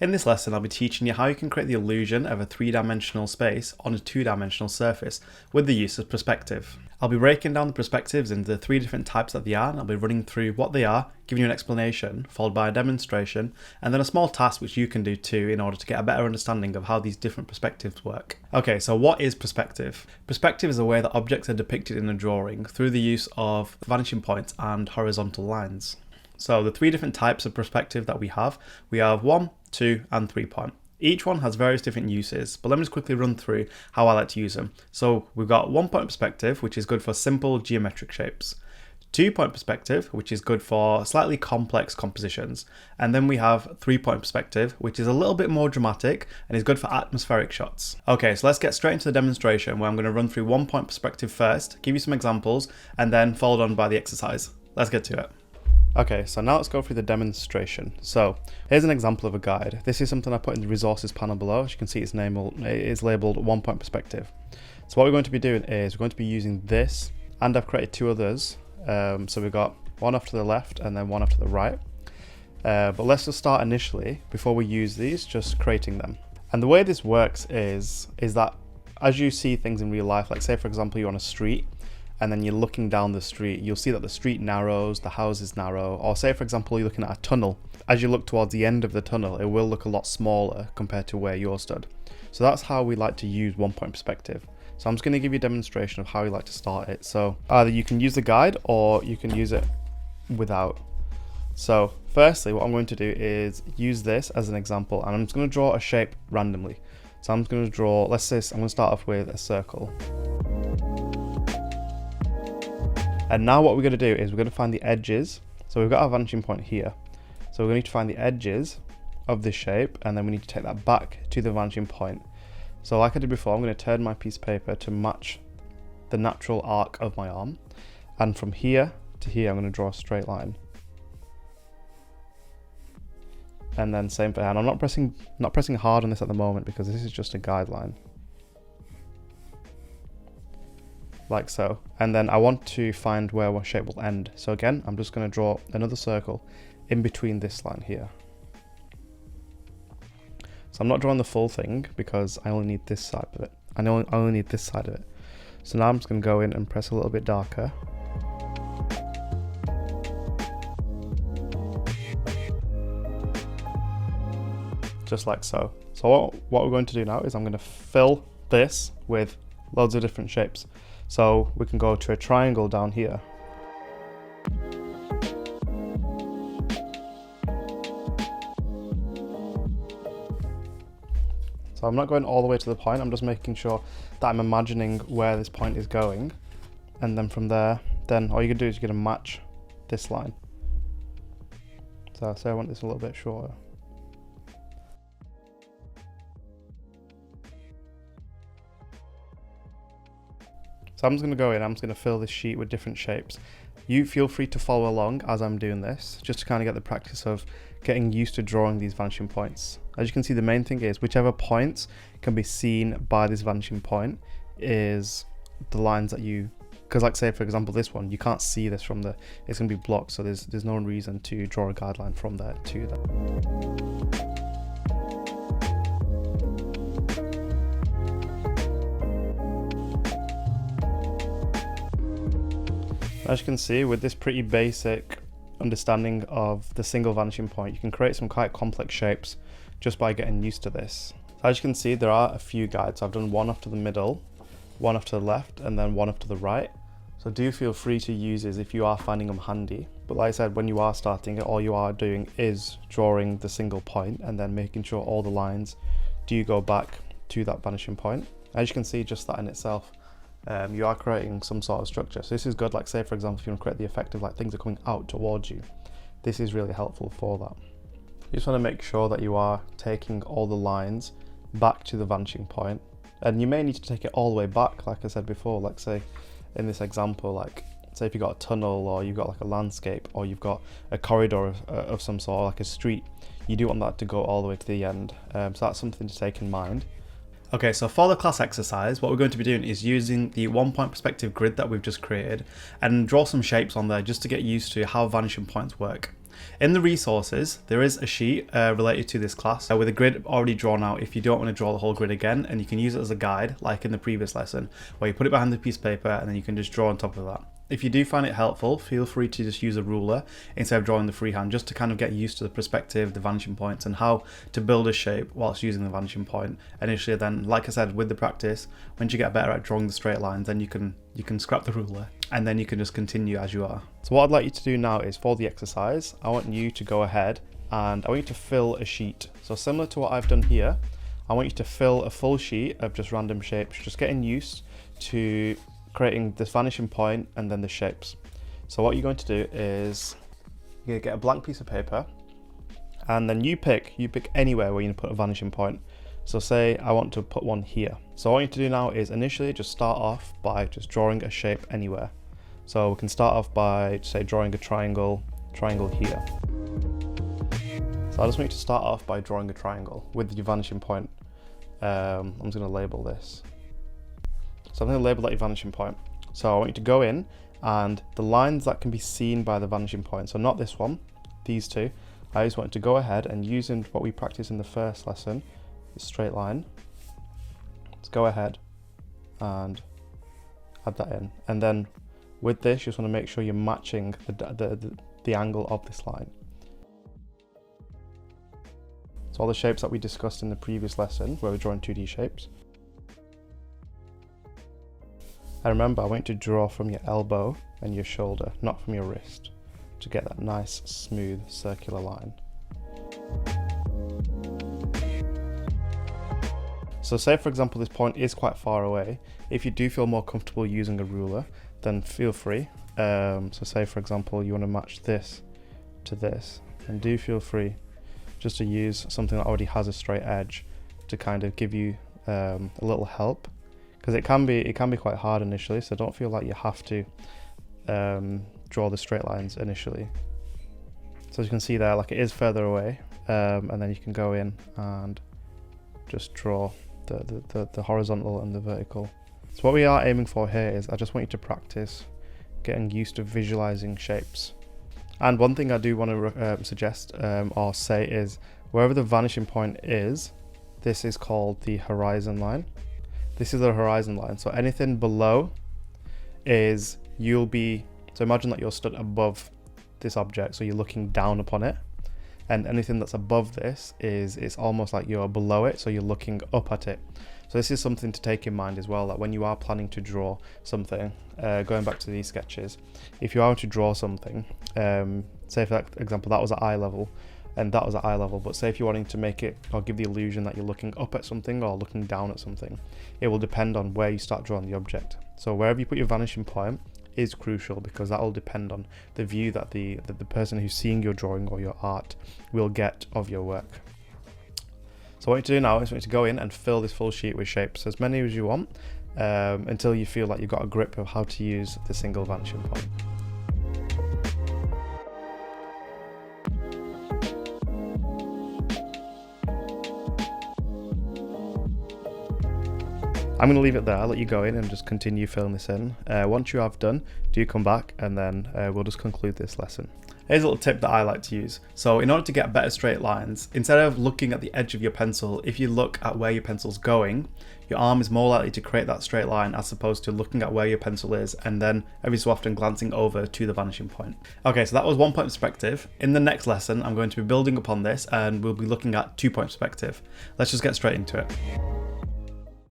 In this lesson, I'll be teaching you how you can create the illusion of a three-dimensional space on a two-dimensional surface with the use of perspective. I'll be breaking down the perspectives into three different types that they are, and I'll be running through what they are, giving you an explanation, followed by a demonstration, and then a small task which you can do too in order to get a better understanding of how these different perspectives work. Okay, so what is perspective? Perspective is a way that objects are depicted in a drawing through the use of vanishing points and horizontal lines. So the three different types of perspective that we have 1, 2, and 3 point. Each one has various different uses, but let me just quickly run through how I like to use them. So we've got 1 point perspective, which is good for simple geometric shapes. 2 point perspective, which is good for slightly complex compositions. And then we have 3 point perspective, which is a little bit more dramatic and is good for atmospheric shots. Okay, so let's get straight into the demonstration where I'm going to run through 1 point perspective first, give you some examples, and then followed on by the exercise. Let's get to it. Okay, so now let's go through the demonstration. So here's an example of a guide. This is something I put in the resources panel below. As you can see, it's labeled 1 point perspective. So what we're going to be doing is we're going to be using this, and I've created 2 others. So we've got one off to the left and then one off to the right. But let's just start initially, before we use these, just creating them. And the way this works is that as you see things in real life, like say for example you're on a street, and then you're looking down the street, you'll see that the street narrows, the houses narrow, or say for example you're looking at a tunnel. As you look towards the end of the tunnel, it will look a lot smaller compared to where you're stood. So that's how we like to use 1 point perspective. So I'm just going to give you a demonstration of how we like to start it. So either you can use the guide or you can use it without. So firstly, what I'm going to do is use this as an example, and I'm just going to draw a shape randomly. So I'm just going to draw, let's say I'm going to start off with a circle. And now what we're going to do is we're going to find the edges. So we've got our vanishing point here. So we're going to need to find the edges of this shape, and then we need to take that back to the vanishing point. So like I did before, I'm going to turn my piece of paper to match the natural arc of my arm. And from here to here, I'm going to draw a straight line. And then same for hand. I'm not pressing hard on this at the moment because this is just a guideline. Like so. And then I want to find where one shape will end. So again, I'm just going to draw another circle in between this line here. So I'm not drawing the full thing because I only need this side of it. I only need this side of it. So now I'm just going to go in and press a little bit darker. Just like so. So what we're going to do now is I'm going to fill this with loads of different shapes. So we can go to a triangle down here. So I'm not going all the way to the point, I'm just making sure that I'm imagining where this point is going. And then from there, then all you can do is you're going to match this line. So say I want this a little bit shorter. So I'm just going to go in, I'm just going to fill this sheet with different shapes. You feel free to follow along as I'm doing this, just to kind of get the practice of getting used to drawing these vanishing points. As you can see, the main thing is whichever points can be seen by this vanishing point is the lines that you, because like say for example this one, you can't see this from the, it's going to be blocked, so there's no reason to draw a guideline from there to there. As you can see, with this pretty basic understanding of the single vanishing point, you can create some quite complex shapes just by getting used to this. So as you can see, there are a few guides. I've done one off to the middle, one off to the left, and then one off to the right. So do feel free to use these if you are finding them handy. But like I said, when you are starting it, all you are doing is drawing the single point and then making sure all the lines do go back to that vanishing point. As you can see, just that in itself, you are creating some sort of structure. So this is good, like say for example if you want to create the effect of like things are coming out towards you, this is really helpful for that. You just want to make sure that you are taking all the lines back to the vanishing point, and you may need to take it all the way back, like I said before, like say in this example, like say if you've got a tunnel or you've got like a landscape or you've got a corridor of some sort, like a street, you do want that to go all the way to the end. So that's something to take in mind. Okay, so for the class exercise, what we're going to be doing is using the 1 point perspective grid that we've just created and draw some shapes on there just to get used to how vanishing points work. In the resources, there is a sheet related to this class with a grid already drawn out if you don't want to draw the whole grid again, and you can use it as a guide like in the previous lesson where you put it behind the piece of paper and then you can just draw on top of that. If you do find it helpful, feel free to just use a ruler instead of drawing the freehand, just to kind of get used to the perspective, the vanishing points, and how to build a shape whilst using the vanishing point initially. Then, like I said, with the practice, once you get better at drawing the straight lines, then you can scrap the ruler and then you can just continue as you are. So what I'd like you to do now is, for the exercise, I want you to go ahead and I want you to fill a sheet. So similar to what I've done here, I want you to fill a full sheet of just random shapes, just getting used to creating this vanishing point and then the shapes. So what you're going to do is you're going to get a blank piece of paper and then you pick anywhere where you put a vanishing point. So say I want to put one here. So what I want you to do now is initially just start off by just drawing a shape anywhere. So we can start off by, say, drawing a triangle here. So I just want you to start off by drawing a triangle with your vanishing point. I'm just going to label this. So I'm going to label that your vanishing point. So I want you to go in and the lines that can be seen by the vanishing point, so not this one, these two, I just want you to go ahead and using what we practiced in the first lesson, the straight line, let's go ahead and add that in. And then with this, you just want to make sure you're matching the angle of this line. So all the shapes that we discussed in the previous lesson where we're drawing 2D shapes. And remember, I want you to draw from your elbow and your shoulder, not from your wrist, to get that nice, smooth, circular line. So say, for example, this point is quite far away. If you do feel more comfortable using a ruler, then feel free. So say, for example, you want to match this to this, and do feel free just to use something that already has a straight edge to kind of give you a little help. Because it can be quite hard initially, so don't feel like you have to draw the straight lines initially. So as you can see there, like it is further away, and then you can go in and just draw the horizontal and the vertical. So what we are aiming for here is, I just want you to practice getting used to visualizing shapes. And one thing I do want to suggest or say is, wherever the vanishing point is, this is called the horizon line. This is the horizon line. So anything below is, so imagine that you're stood above this object, so you're looking down upon it. And anything that's above this it's almost like you're below it, so you're looking up at it. So this is something to take in mind as well, that when you are planning to draw something, going back to these sketches, if you are to draw something, say for example that was at eye level, and that was at eye level, but say if you're wanting to make it or give the illusion that you're looking up at something or looking down at something, it will depend on where you start drawing the object. So wherever you put your vanishing point is crucial, because that will depend on the view that the person who's seeing your drawing or your art will get of your work. So what you to do now is you to go in and fill this full sheet with shapes, as many as you want, until you feel like you've got a grip of how to use the single vanishing point. I'm going to leave it there, I'll let you go in and just continue filling this in. Once you have done, do come back and then we'll just conclude this lesson. Here's a little tip that I like to use. So in order to get better straight lines, instead of looking at the edge of your pencil, if you look at where your pencil's going, your arm is more likely to create that straight line as opposed to looking at where your pencil is and then every so often glancing over to the vanishing point. Okay, so that was 1 point perspective. In the next lesson, I'm going to be building upon this and we'll be looking at 2 point perspective. Let's just get straight into it.